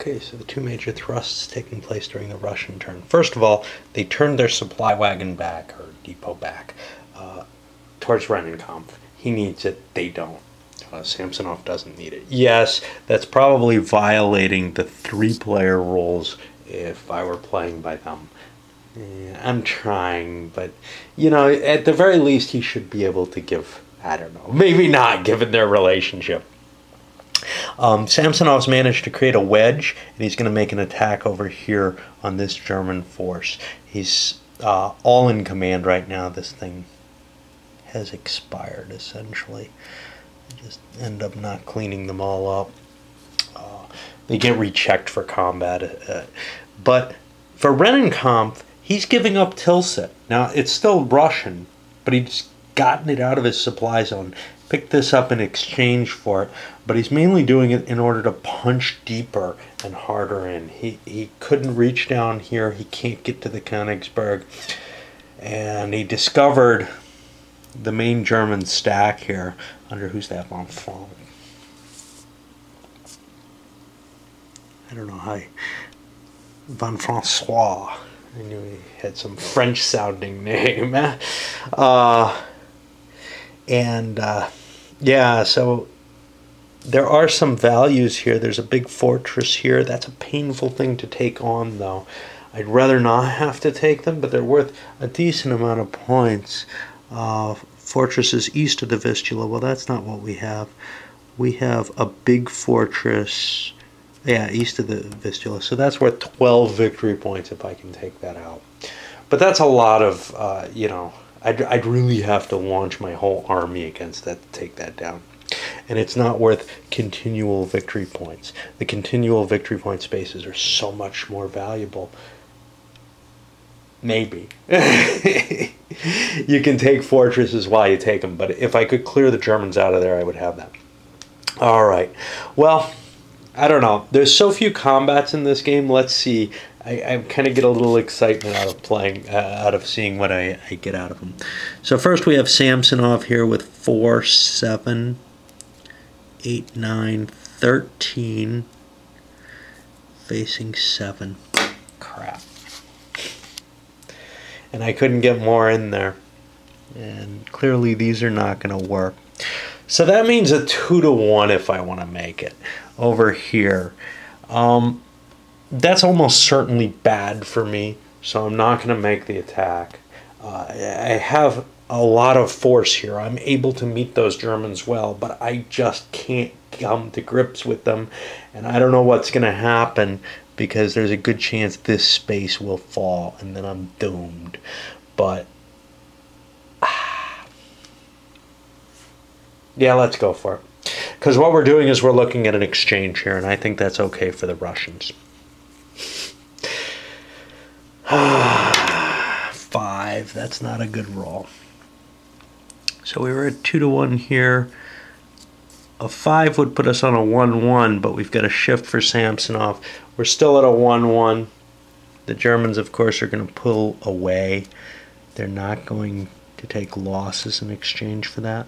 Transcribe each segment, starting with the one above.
Okay, so the two major thrusts taking place during the Russian turn. First of all, they turned their supply wagon back, or depot back, towards Rennenkampf. He needs it, they don't. Samsonov doesn't need it. Yes, that's probably violating the three-player rules if I were playing by them. I'm trying, but, you know, at the very least he should be able to give, I don't know, maybe not given their relationship. Samsonov's managed to create a wedge, and he's going to make an attack over here on this German force. He's all in command right now. This thing has expired, essentially. I just end up not cleaning them all up. They get rechecked for combat. But for Rennenkampf, he's giving up Tilsit. Now, it's still Russian, but he's gotten it out of his supply zone. Picked this up in exchange for it, but he's mainly doing it in order to punch deeper and harder in. He couldn't reach down here. He can't get to the Königsberg. And he discovered the main German stack here under, who's that, von Franz? I don't know how von Francois. I knew he had some French-sounding name. Yeah, so there are some values here. There's a big fortress here. That's a painful thing to take on, though. I'd rather not have to take them, but they're worth a decent amount of points. Fortresses east of the Vistula. Well, that's not what we have. We have a big fortress, yeah, east of the Vistula. So that's worth 12 victory points if I can take that out. But that's a lot of, you know, I'd really have to launch my whole army against that to take that down. And it's not worth continual victory points. The continual victory point spaces are so much more valuable. Maybe. You can take fortresses while you take them, but if I could clear the Germans out of there, I would have that. All right. Well, I don't know. There's so few combats in this game. Let's see. I kind of get a little excitement out of playing, out of seeing what I get out of them. So first we have Samsonov here with 4, 7, 8, 9, 13, facing 7. Crap. And I couldn't get more in there. And clearly these are not going to work. So that means a 2-to-1 if I want to make it over here. That's almost certainly bad for me, so I'm not going to make the attack. I have a lot of force here. I'm able to meet those Germans well, but I just can't come to grips with them, and I don't know what's going to happen because there's a good chance this space will fall, and then I'm doomed. But yeah, let's go for it. Because what we're doing is we're looking at an exchange here, and I think that's okay for the Russians. 5, that's not a good roll. So we were at 2-to-1 here. A 5 would put us on a 1-1, but we've got a shift for Samsonov. We're still at a 1-1. The Germans, of course, are going to pull away. They're not going to take losses in exchange for that.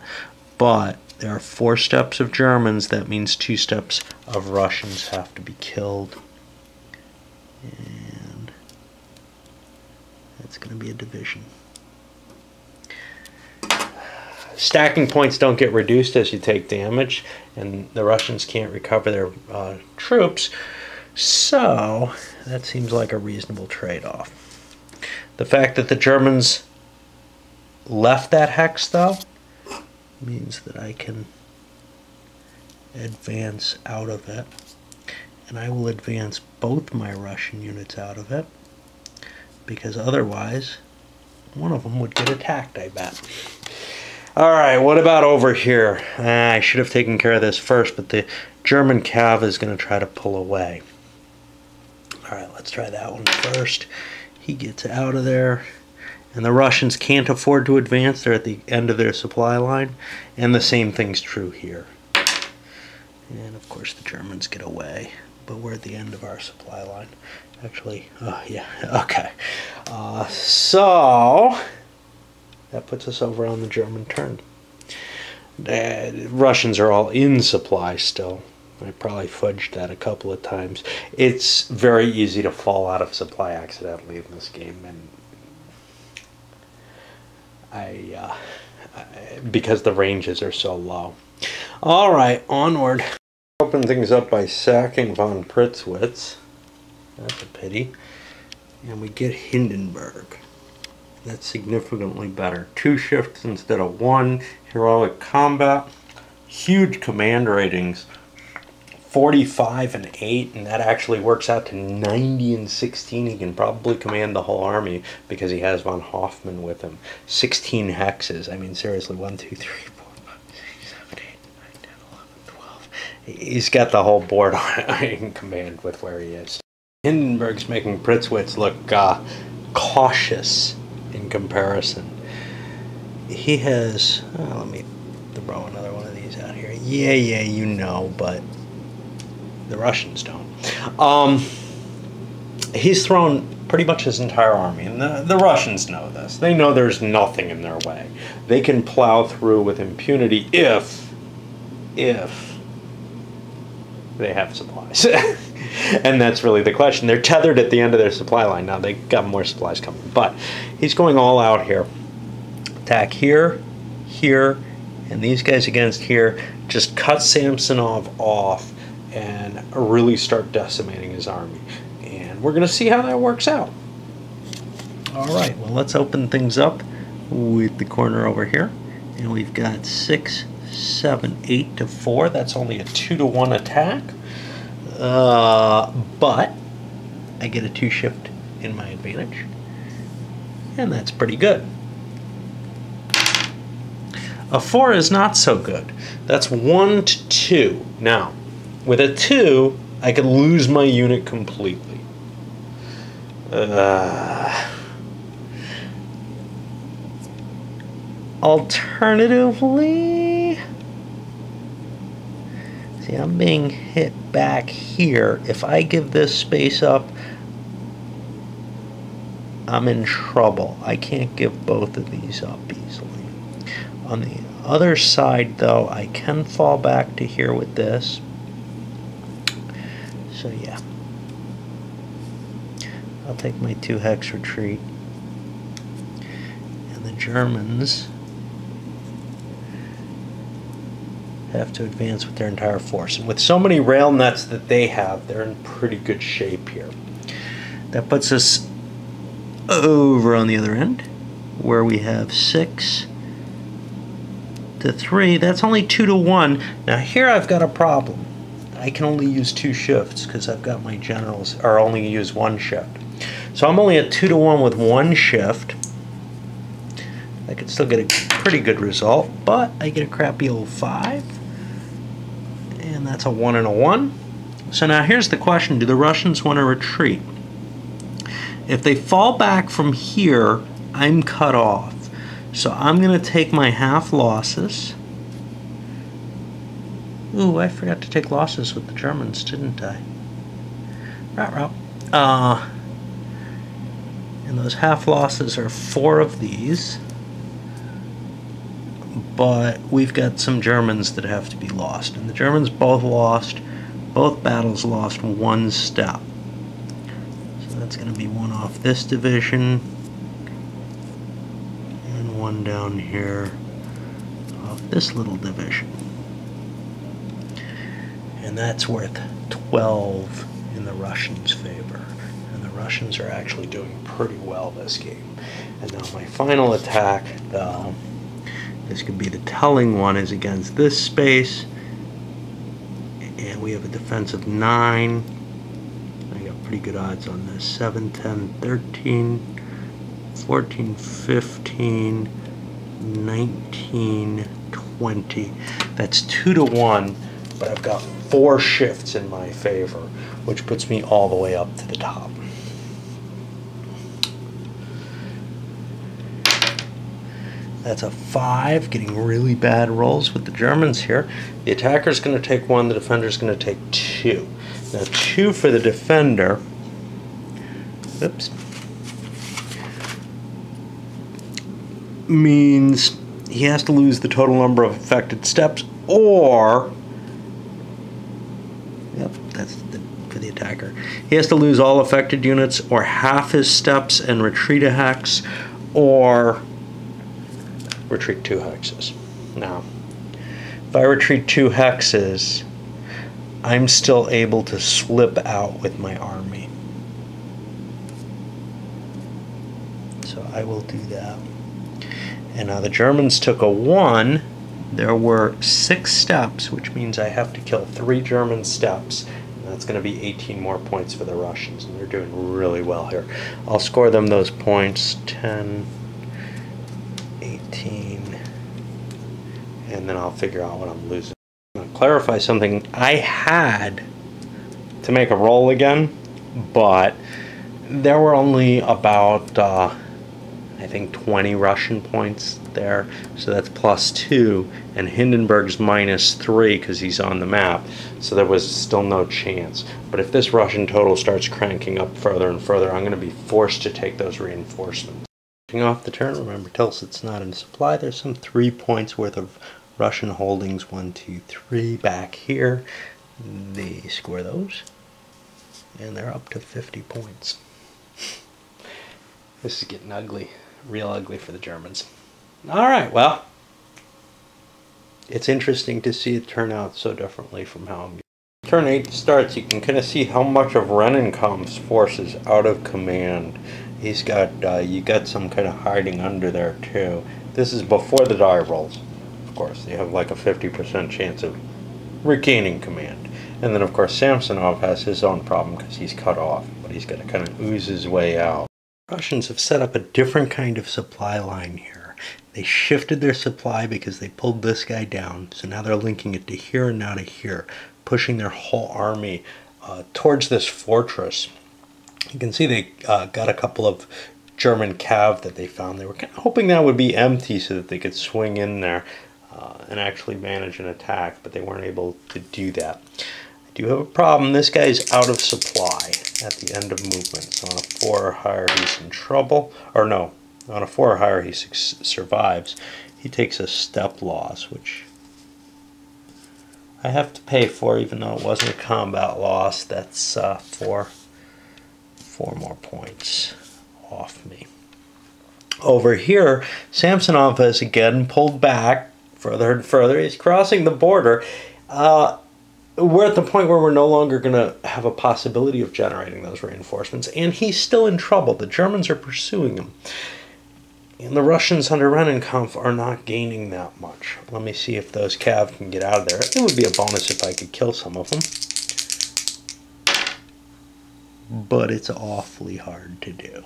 But there are 4 steps of Germans. That means 2 steps of Russians have to be killed. And that's going to be a division. Stacking points don't get reduced as you take damage, and the Russians can't recover their troops, so that seems like a reasonable trade-off. The fact that the Germans left that hex, though, means that I can advance out of it, and I will advance both my Russian units out of it, because otherwise one of them would get attacked, I bet. Alright, what about over here? I should have taken care of this first, but the German cav is going to try to pull away. Alright, let's try that one first. He gets out of there. And the Russians can't afford to advance. They're at the end of their supply line. And the same thing's true here. And of course the Germans get away. But we're at the end of our supply line. Actually, oh yeah, okay. So that puts us over on the German turn. The Russians are all in supply still. I probably fudged that a couple of times. It's very easy to fall out of supply accidentally in this game, and because the ranges are so low. All right, onward. Open things up by sacking von Pritzwitz. That's a pity. And we get Hindenburg. That's significantly better. 2 shifts instead of 1. Heroic combat. Huge command ratings. 45 and 8, and that actually works out to 90 and 16. He can probably command the whole army because he has von Hoffman with him. 16 hexes. I mean, seriously, 1, 2, 3, 4, 5, 6, 7, 8, 9, 10, 11, 12. He's got the whole board in command with where he is. Hindenburg's making Pritzwitz look cautious in comparison. He has, let me throw another one of these out here. Yeah, you know, but the Russians don't. He's thrown pretty much his entire army, and the Russians know this. They know there's nothing in their way. They can plow through with impunity if they have supplies. And that's really the question. They're tethered at the end of their supply line. Now they got more supplies coming, but he's going all out here. Attack here, here, and these guys against here. Just cut Samsonov off and really start decimating his army. And we're going to see how that works out. All right, well, let's open things up with the corner over here. And we've got 6, 7, 8 to 4. That's only a 2 to 1 attack. But I get a 2 shift in my advantage. And that's pretty good. A 4 is not so good. That's 1 to 2. Now, with a 2, I could lose my unit completely. Alternatively, see, I'm being hit back here. If I give this space up, I'm in trouble. I can't give both of these up easily. On the other side, though, I can fall back to here with this. So yeah, I'll take my 2 hex retreat. And the Germans have to advance with their entire force. And with so many rail nets that they have, they're in pretty good shape here. That puts us over on the other end, where we have 6 to 3. That's only 2 to 1. Now here I've got a problem. I can only use 2 shifts because I've got my generals, or only use 1 shift. So I'm only at 2 to 1 with 1 shift. I could still get a pretty good result, but I get a crappy old 5. And that's a 1 and a 1. So now here's the question, do the Russians want to retreat? If they fall back from here, I'm cut off. So I'm going to take my half losses. Ooh, I forgot to take losses with the Germans, didn't I? And those half losses are 4 of these. But we've got some Germans that have to be lost. And the Germans both battles lost 1 step. So that's going to be 1 off this division. And 1 down here off this little division. And that's worth 12 in the Russians' favor. And the Russians are actually doing pretty well this game. And now my final attack, this could be the telling one, is against this space. And we have a defense of 9. I got pretty good odds on this. 7, 10, 13, 14, 15, 19, 20. That's 2 to 1, but I've got 4 shifts in my favor, which puts me all the way up to the top. That's a 5, getting really bad rolls with the Germans here. The attacker's going to take 1, the defender's going to take 2. Now 2 for the defender. Oops. Means he has to lose the total number of affected steps, or maker. He has to lose all affected units or half his steps and retreat a hex, or retreat 2 hexes. Now, if I retreat 2 hexes, I'm still able to slip out with my army. So I will do that. And now the Germans took a 1. There were 6 steps, which means I have to kill 3 German steps. And that's going to be 18 more points for the Russians, and they're doing really well here. I'll score them those points, 10, 18, and then I'll figure out what I'm losing. I'm going to clarify something. I had to make a roll again, but there were only about I think 20 Russian points there, so that's +2, and Hindenburg's -3 because he's on the map, so there was still no chance. But if this Russian total starts cranking up further and further, I'm going to be forced to take those reinforcements. Off the turn, remember Tilsit's not in supply. There's some 3 points worth of Russian holdings, 1, 2, 3 back here. They score those, and they're up to 50 points. This is getting ugly. Real ugly for the Germans. Alright, well, it's interesting to see it turn out so differently from how I'm... Turn 8 starts, you can kind of see how much of Rennenkampf's force is out of command. He's got, you got some kind of hiding under there too. This is before the die rolls. Of course, they have like a 50% chance of regaining command. And then of course Samsonov has his own problem because he's cut off, but he's got to kind of ooze his way out. Russians have set up a different kind of supply line here. They shifted their supply because they pulled this guy down, so now they're linking it to here and now to here, pushing their whole army towards this fortress. You can see they got a couple of German cav that they found. They were kind of hoping that would be empty so that they could swing in there and actually manage an attack, but they weren't able to do that. I do have a problem. This guy's out of supply at the end of movement, so on a 4 or higher he's in trouble. Or no, on a 4 or higher he survives. He takes a step loss, which I have to pay for, even though it wasn't a combat loss. That's 4 more points off me. Over here, Samsonov has again pulled back further and further. He's crossing the border. We're at the point where we're no longer going to have a possibility of generating those reinforcements, and he's still in trouble. The Germans are pursuing him, and the Russians under Rennenkampf are not gaining that much. Let me see if those cav can get out of there. It would be a bonus if I could kill some of them, but it's awfully hard to do.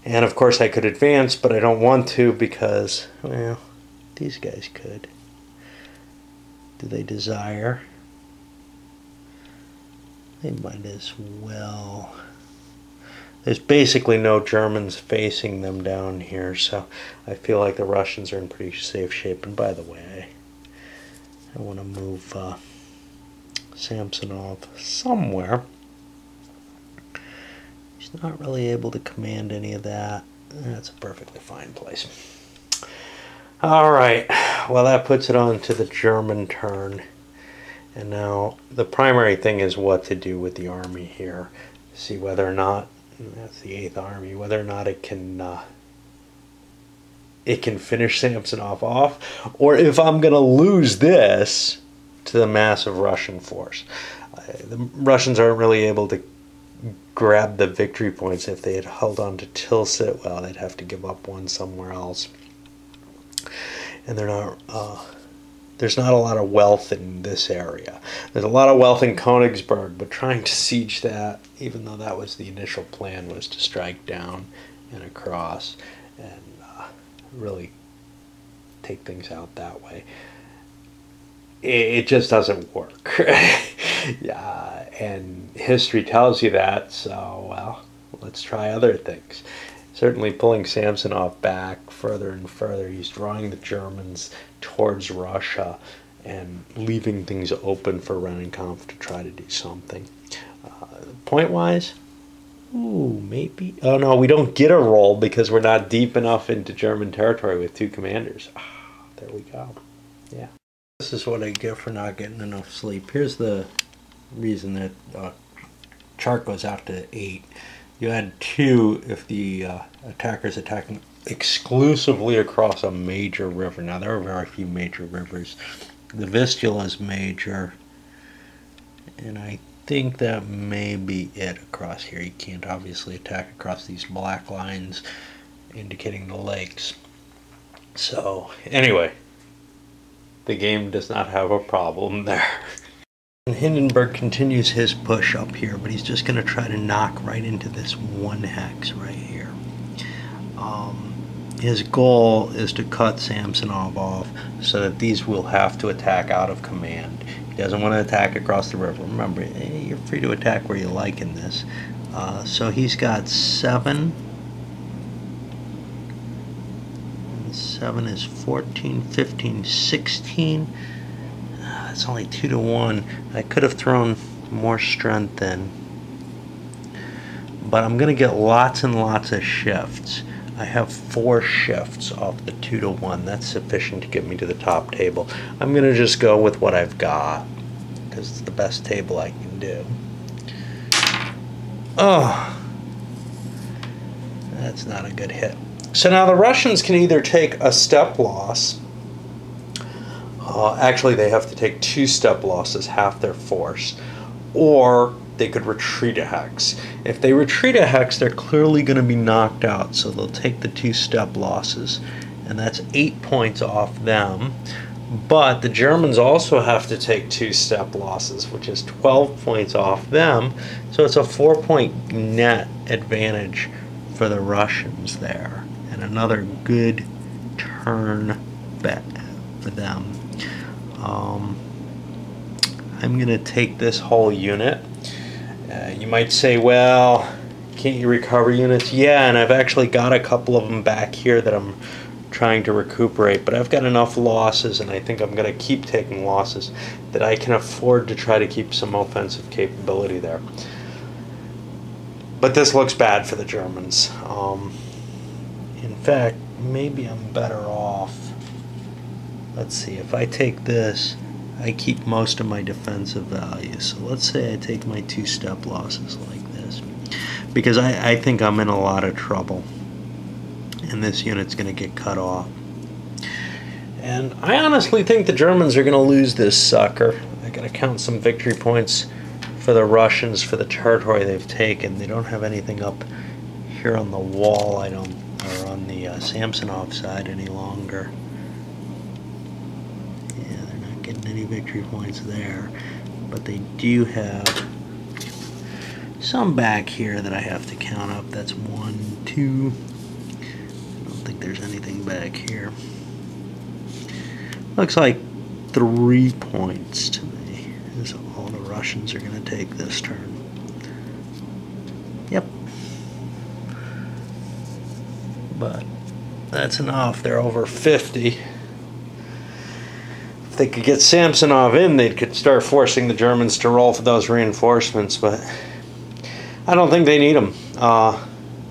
And of course I could advance, but I don't want to because, well, these guys could. Do they desire? They might as well. There's basically no Germans facing them down here, so I feel like the Russians are in pretty safe shape. And by the way, I want to move Samsonov somewhere. He's not really able to command any of that. That's a perfectly fine place. Alright, well that puts it on to the German turn. And now the primary thing is what to do with the army here. See whether or not, that's the 8th Army, whether or not it can finish Samsonov off, or if I'm going to lose this to the massive Russian force. The Russians aren't really able to grab the victory points. If they had held on to Tilsit, well, they'd have to give up one somewhere else. And they're not, there's not a lot of wealth in this area. There's a lot of wealth in Königsberg, but trying to siege that, even though that was the initial plan, was to strike down and across and really take things out that way. It just doesn't work. Yeah, and history tells you that, so, well, let's try other things. Certainly pulling Samsonov back further and further. He's drawing the Germans towards Russia and leaving things open for Rennenkampf to try to do something. Point-wise, ooh, maybe. Oh, no, we don't get a roll because we're not deep enough into German territory with 2 commanders. Ah, there we go. Yeah. This is what I get for not getting enough sleep. Here's the reason that chart goes out to 8. You add 2 if the attacker's attacking exclusively across a major river. Now, there are very few major rivers. The Vistula is major, and I think that may be it across here. You can't obviously attack across these black lines indicating the lakes. So, anyway, the game does not have a problem there. And Hindenburg continues his push up here, but he's just going to try to knock right into this 1 hex right here. His goal is to cut Samsonov off so that these will have to attack out of command. He doesn't want to attack across the river. Remember, you're free to attack where you like in this. So he's got 7. 7 is 14, 15, 16. That's only 2 to 1. I could have thrown more strength in. But I'm going to get lots and lots of shifts. I have 4 shifts off the 2 to 1. That's sufficient to get me to the top table. I'm going to just go with what I've got because it's the best table I can do. Oh, that's not a good hit. So now the Russians can either take a step loss. Actually, they have to take 2 step losses, half their force, or they could retreat a hex. If they retreat a hex, they're clearly going to be knocked out, so they'll take the 2 step losses, and that's 8 points off them. But the Germans also have to take 2 step losses, which is 12 points off them, so it's a 4-point net advantage for the Russians there, and another good turn bet for them. I'm going to take this whole unit. You might say, well, can't you recover units? Yeah, and I've actually got a couple of them back here that I'm trying to recuperate, but I've got enough losses, and I think I'm going to keep taking losses, that I can afford to try to keep some offensive capability there. But this looks bad for the Germans. In fact, maybe I'm better off. Let's see, if I take this, I keep most of my defensive value. So let's say I take my 2 step losses like this, because I think I'm in a lot of trouble, and this unit's going to get cut off. And I honestly think the Germans are going to lose this sucker. I got to count some victory points for the Russians for the territory they've taken. They don't have anything up here on the wall, or on the Samsonov side any longer. Any victory points there, but they do have some back here that I have to count up. That's 1, 2. I don't think there's anything back here. Looks like 3 points to me is all the Russians are going to take this turn. Yep. But that's enough. They're over 50. They could get Samsonov in, they could start forcing the Germans to roll for those reinforcements, but I don't think they need them.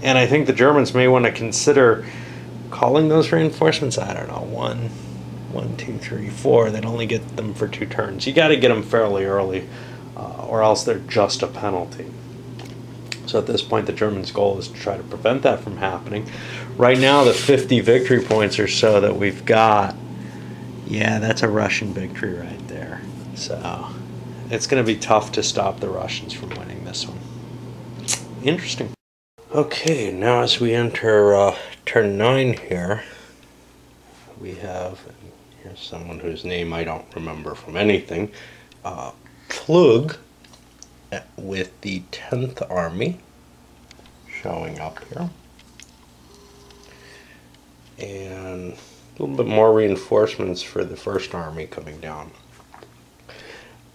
And I think the Germans may want to consider calling those reinforcements. I don't know, 1, 2, 3, 4. They'd only get them for 2 turns. You got to get them fairly early, or else they're just a penalty. So at this point, the Germans' goal is to try to prevent that from happening. Right now, the 50 victory points or so that we've got, yeah, that's a Russian victory right there. So it's going to be tough to stop the Russians from winning this one. Interesting. Okay, now as we enter turn 9 here, we have, here's someone whose name I don't remember from anything, Plug with the 10th Army showing up here. And a little bit more reinforcements for the 1st Army coming down.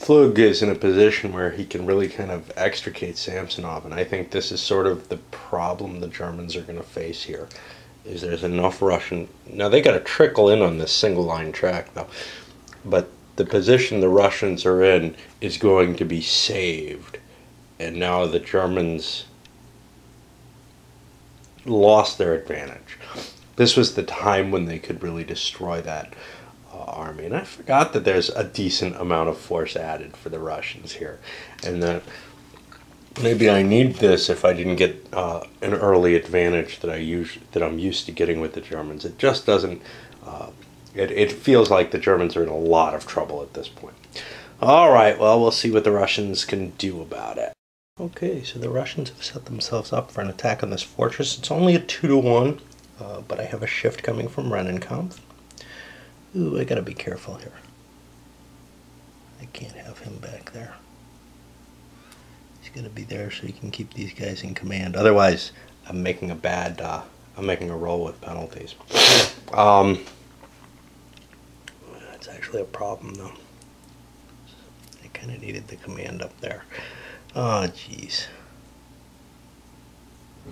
Plug is in a position where he can really kind of extricate Samsonov, and I think this is sort of the problem the Germans are going to face here, is there's enough Russian... Now they got to trickle in on this single line track though, but the position the Russians are in is going to be saved, and now the Germans lost their advantage. This was the time when they could really destroy that army. And I forgot that there's a decent amount of force added for the Russians here, and that maybe I need this if I didn't get an early advantage that I'm used to getting with the Germans. It just doesn't. It feels like the Germans are in a lot of trouble at this point. All right, well, we'll see what the Russians can do about it. Okay, so the Russians have set themselves up for an attack on this fortress. It's only a 2-to-1, but I have a shift coming from Rennenkampf. Ooh, I gotta be careful here. I can't have him back there. He's gonna be there so he can keep these guys in command. Otherwise, I'm making a roll with penalties. It's actually a problem, though. I kind of needed the command up there. Oh, jeez.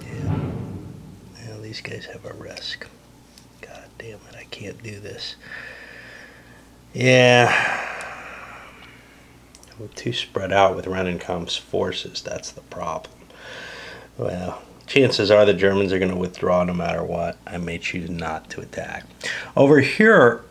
Yeah. Well, these guys have a risk. God damn it, I can't do this. Yeah. I'm too spread out with Rennenkampf's forces. That's the problem. Well, chances are the Germans are going to withdraw no matter what. I may choose not to attack. Over here,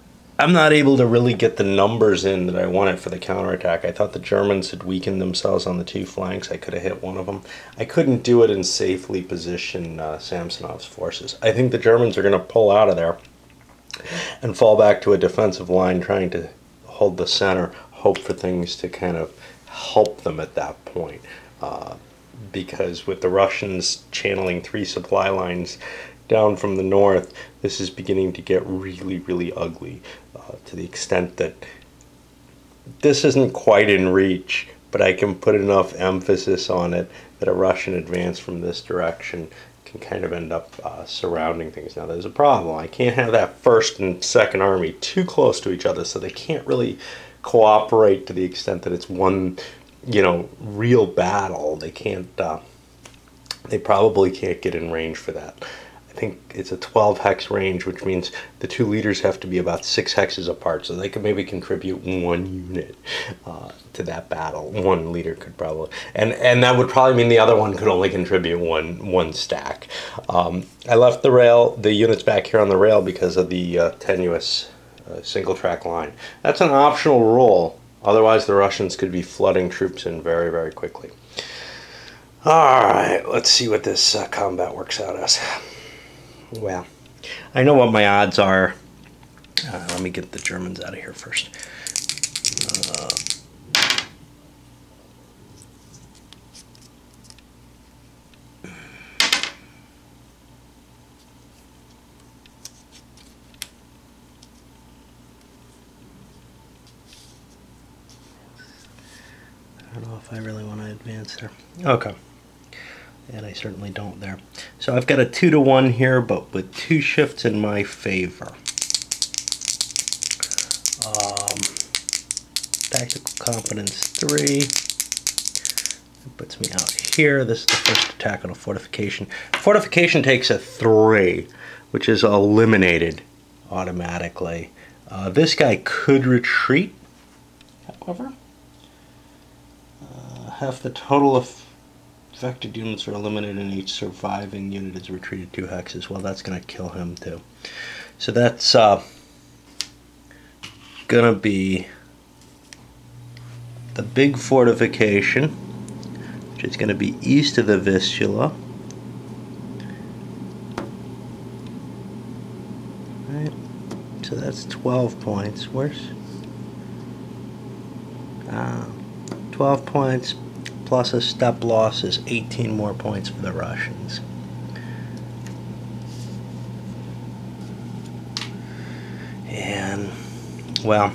I'm not able to really get the numbers in that I wanted for the counterattack. I thought the Germans had weakened themselves on the two flanks. I could have hit one of them. I couldn't do it and safely position Samsonov's forces. I think the Germans are going to pull out of there and fall back to a defensive line, trying to hold the center, hope for things to kind of help them at that point. Because with the Russians channeling 3 supply lines down from the north, this is beginning to get really, really ugly, to the extent that this isn't quite in reach, but I can put enough emphasis on it that a Russian advance from this direction can kind of end up surrounding things. Now, there's a problem. I can't have that 1st and 2nd Army too close to each other, so they can't really cooperate to the extent that it's one, real battle. They can't, they probably can't get in range for that. I think it's a 12 hex range, which means the 2 leaders have to be about 6 hexes apart, so they could maybe contribute 1 unit to that battle. 1 leader could probably, and that would probably mean the other one could only contribute one stack. I left the units back here on the rail because of the tenuous single track line. That's an optional rule. Otherwise, the Russians could be flooding troops in very, very quickly. All right, let's see what this combat works out as. Well, I know what my odds are. Let me get the Germans out of here first. I don't know if I really want to advance there. Okay. And I certainly don't there. So I've got a 2-to-1 here, but with 2 shifts in my favor. Tactical competence 3. That puts me out here. This is the first attack on a fortification. Fortification takes a 3, which is eliminated automatically. This guy could retreat, however. Half the total of affected units are eliminated and each surviving unit is retreated 2 hexes. Well, that's going to kill him too. So that's going to be the big fortification, which is going to be east of the Vistula. Right. So that's 12 points. Where's 12 points plus a step loss is 18 more points for the Russians. And, well,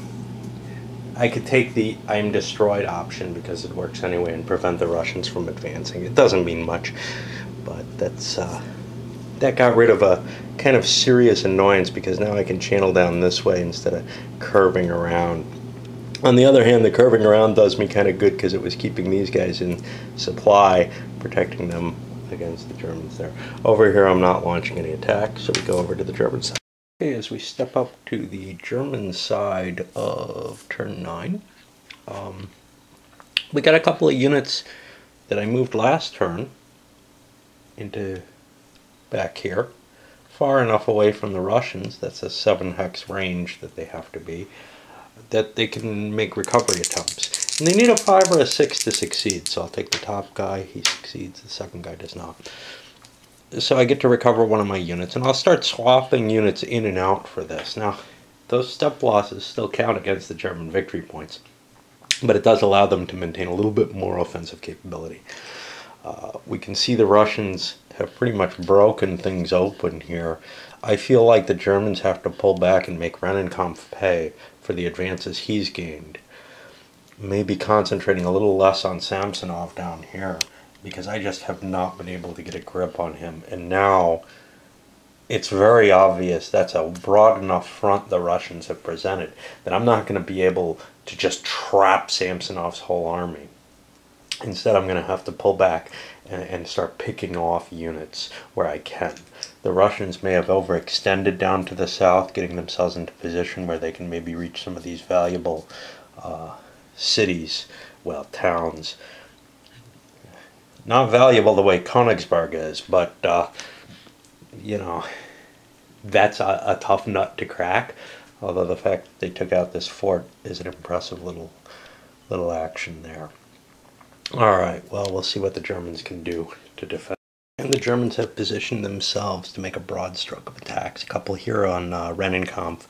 I could take the I'm destroyed option because it works anyway and prevent the Russians from advancing. It doesn't mean much, but that's that got rid of a kind of serious annoyance because now I can channel down this way instead of curving around. On the other hand, the curving around does me kind of good because it was keeping these guys in supply, protecting them against the Germans there. Over here, I'm not launching any attacks, so we go over to the German side. Okay, as we step up to the German side of turn 9, we got a couple of units that I moved last turn into back here. far enough away from the Russians, that's a 7-hex range that they have to be, that they can make recovery attempts. And they need a 5 or a 6 to succeed, so I'll take the top guy, he succeeds, the second guy does not. So I get to recover one of my units, and I'll start swapping units in and out for this. Now, those step losses still count against the German victory points, but it does allow them to maintain a little bit more offensive capability. We can see the Russians have pretty much broken things open here. I feel like the Germans have to pull back and make Rennenkampf pay for the advances he's gained. Maybe concentrating a little less on Samsonov down here, because I just have not been able to get a grip on him. And now it's very obvious that's a broad enough front the Russians have presented that I'm not going to be able to just trap Samsonov's whole army. Instead, I'm going to have to pull back and start picking off units where I can. The Russians may have overextended down to the south, getting themselves into position where they can maybe reach some of these valuable cities, well, towns. Not valuable the way Königsberg is, but, you know, that's a tough nut to crack. Although the fact that they took out this fort is an impressive little action there. Alright, well, we'll see what the Germans can do to defend. And the Germans have positioned themselves to make a broad stroke of attacks. A couple here on Rennenkampf,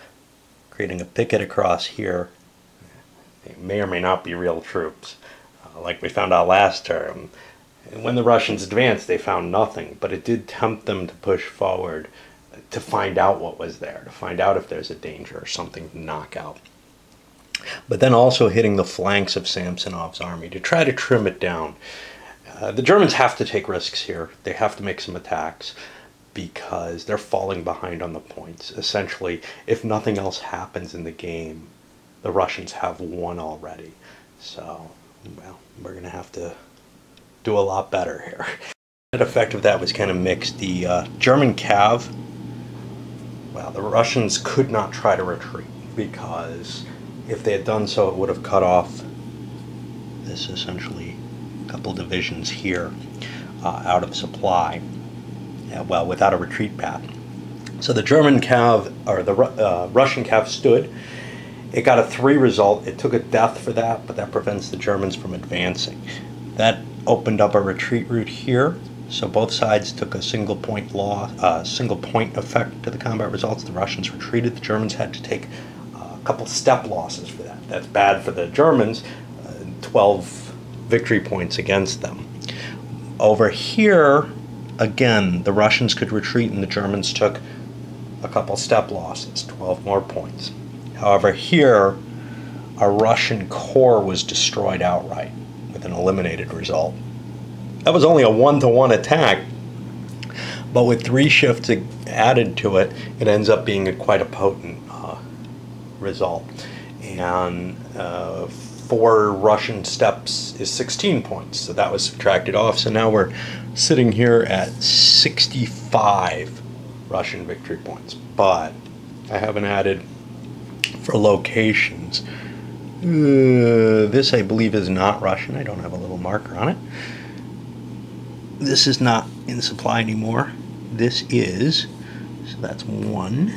creating a picket across here. They may or may not be real troops, like we found out last term. And when the Russians advanced, they found nothing, but it did tempt them to push forward to find out what was there, to find out if there's a danger or something to knock out. But then also hitting the flanks of Samsonov's army to try to trim it down. The Germans have to take risks here. They have to make some attacks because they're falling behind on the points. Essentially, if nothing else happens in the game, the Russians have won already. So, well, we're going to have to do a lot better here. The effect of that was kind of mixed. The German cav, well, the Russians could not try to retreat because if they had done so, it would have cut off this essentially couple divisions here out of supply, well, without a retreat path. So the German cav, or the Russian cav stood. It got a 3 result. It took a death for that, but that prevents the Germans from advancing. That opened up a retreat route here, so both sides took a single point effect to the combat results. The Russians retreated. The Germans had to take a couple step losses for that. That's bad for the Germans. 12 victory points against them. Over here, again, the Russians could retreat and the Germans took a couple step losses, 12 more points. However, here, a Russian corps was destroyed outright with an eliminated result. That was only a 1-to-1 attack, but with 3 shifts added to it, it ends up being quite a potent result. And 4 Russian steps is 16 points, so that was subtracted off. So now we're sitting here at 65 Russian victory points. But I haven't added for locations. This, I believe, is not Russian. I don't have a little marker on it. This is not in supply anymore. This is, so that's 1. I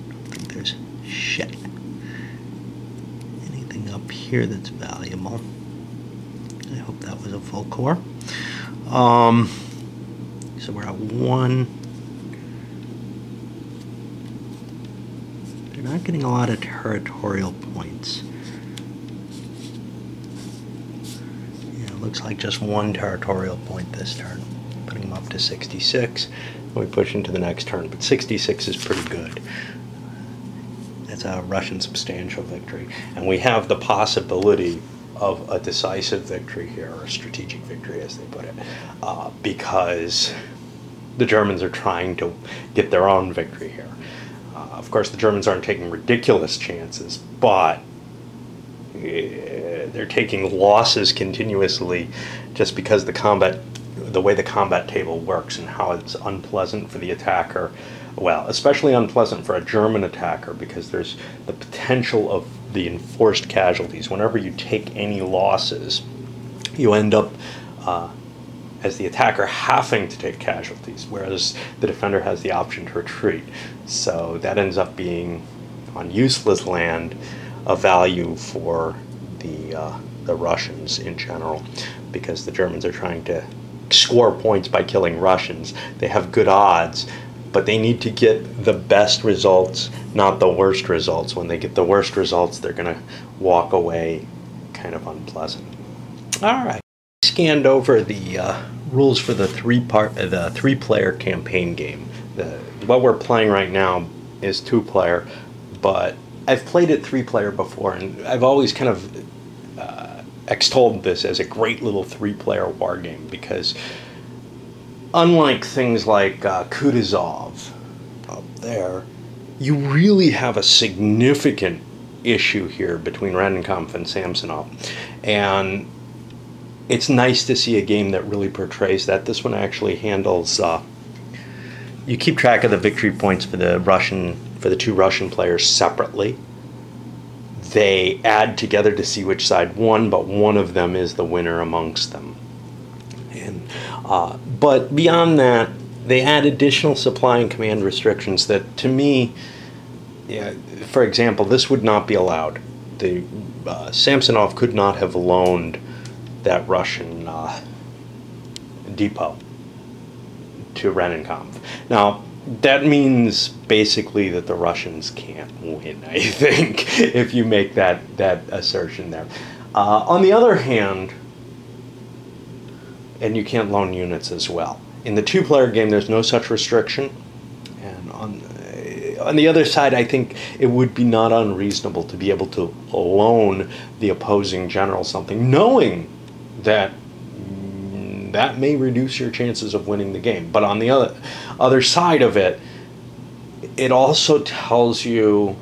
don't think there's shit. Up here that's valuable. I hope that was a full core. So we're at 1. They're not getting a lot of territorial points. Yeah, it looks like just 1 territorial point this turn, putting them up to 66. We push into the next turn, but 66 is pretty good. It's a Russian substantial victory, and we have the possibility of a decisive victory here, or a strategic victory as they put it, because the Germans are trying to get their own victory here. Of course, the Germans aren't taking ridiculous chances, but they're taking losses continuously just because the way the combat table works and how it's unpleasant for the attacker. Well, especially unpleasant for a German attacker because there's the potential of the enforced casualties. Whenever you take any losses, you end up as the attacker having to take casualties, whereas the defender has the option to retreat. So that ends up being, on useless land, a value for the Russians in general, because the Germans are trying to score points by killing Russians. They have good odds, but they need to get the best results, not the worst results. When they get the worst results, they're going to walk away kind of unpleasant. All right. Scanned over the rules for the three-player campaign game. What we're playing right now is two-player, but I've played it three-player before, and I've always kind of extolled this as a great little three-player war game, because unlike things like Kutuzov up there, you really have a significant issue here between Rennenkampf and Samsonov, and it's nice to see a game that really portrays that. This one actually handles, you keep track of the victory points for the two Russian players separately. They add together to see which side won, but one of them is the winner amongst them. And but beyond that, they add additional supply and command restrictions that, to me, yeah, for example, this would not be allowed. Samsonov could not have loaned that Russian depot to Rennenkampf. Now, that means basically that the Russians can't win, I think, if you make that assertion there. On the other hand, and you can't loan units as well. In the two-player game, there's no such restriction. And on the other side, I think it would be not unreasonable to be able to loan the opposing general something, knowing that that may reduce your chances of winning the game. But on the other side of it, it also tells you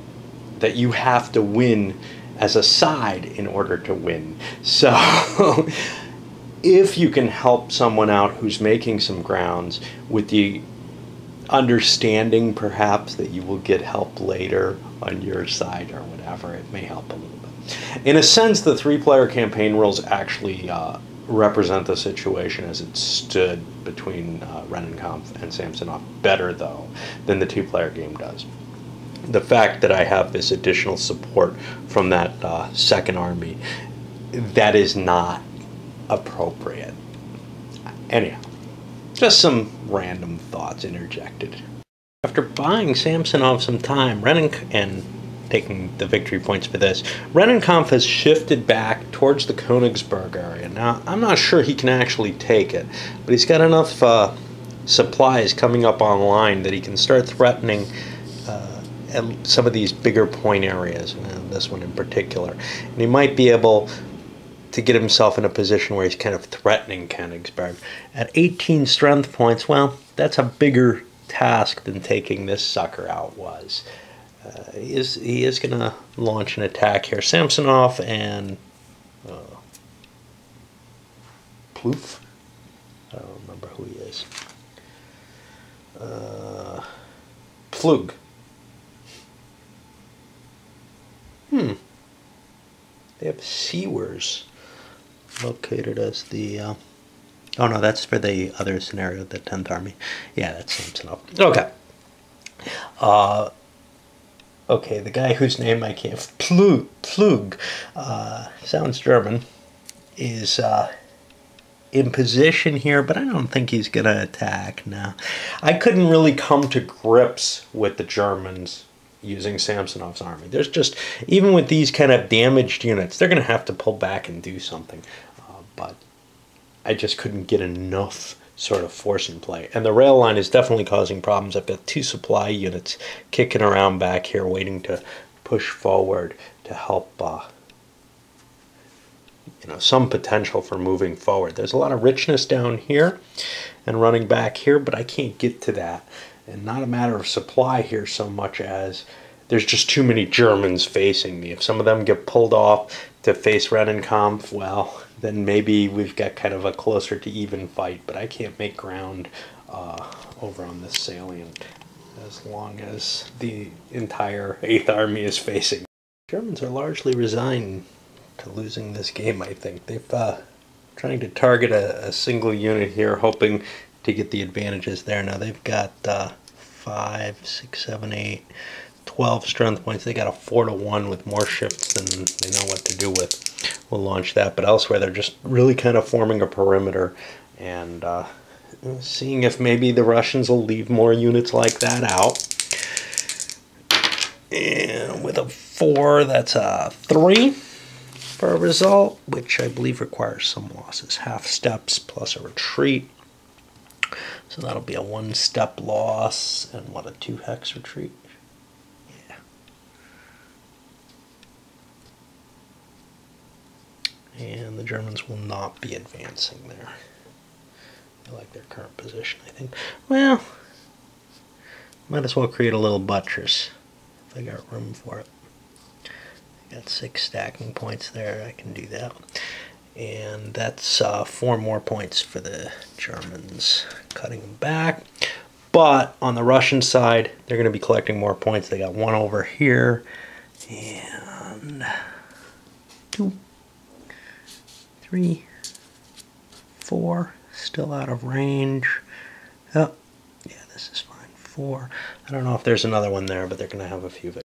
that you have to win as a side in order to win. So if you can help someone out who's making some grounds with the understanding perhaps that you will get help later on your side or whatever, it may help a little bit. In a sense, the three-player campaign rules actually represent the situation as it stood between Rennenkampf and Samsonov better, though, than the two-player game does. The fact that I have this additional support from that second army, that is not appropriate. Anyhow, just some random thoughts interjected. After buying Samsonov some time, and taking the victory points for this, Rennenkampf has shifted back towards the Königsberg area. Now, I'm not sure he can actually take it, but he's got enough supplies coming up online that he can start threatening some of these bigger point areas, this one in particular. And he might be able to get himself in a position where he's kind of threatening Königsberg. At 18 strength points, well, that's a bigger task than taking this sucker out was. He is going to launch an attack here. Samsonov and Ploof? I don't remember who he is. Pflug. They have Sewers located as the... oh no, that's for the other scenario, the 10th Army. Yeah, that's Samsonov. Okay. Okay, the guy whose name I can't... Pflug, sounds German, is in position here, but I don't think he's going to attack now. I couldn't really come to grips with the Germans using Samsonov's army. There's just, even with these kind of damaged units, they're going to have to pull back and do something. But I just couldn't get enough sort of force in play. And the rail line is definitely causing problems. I've got two supply units kicking around back here waiting to push forward to help some potential for moving forward. There's a lot of richness down here and running back here, but I can't get to that. And not a matter of supply here so much as there's just too many Germans facing me. If some of them get pulled off to face Rennenkampf, well, then maybe we've got kind of a closer to even fight, but I can't make ground over on this salient as long as the entire 8th Army is facing. Germans are largely resigned to losing this game, I think. They've trying to target a single unit here, hoping to get the advantages there. Now they've got 5, 6, 7, 8, 12 strength points. They got a 4-to-1 with more ships than they know what to do with. We'll launch that, but elsewhere they're just really kind of forming a perimeter and seeing if maybe the Russians will leave more units like that out. And with a 4, that's a 3 for a result, which I believe requires some losses. Half steps plus a retreat. So that'll be a 1-step loss and what, a 2-hex retreat? Yeah. And the Germans will not be advancing there. I like their current position, I think. Well, might as well create a little buttress if I got room for it. I got 6 stacking points there. I can do that. And that's 4 more points for the Germans, cutting them back. But on the Russian side, they're going to be collecting more points. They got 1 over here and 2, 3, 4, still out of range. Oh, yeah, this is fine. 4. I don't know if there's another one there, but they're going to have a few.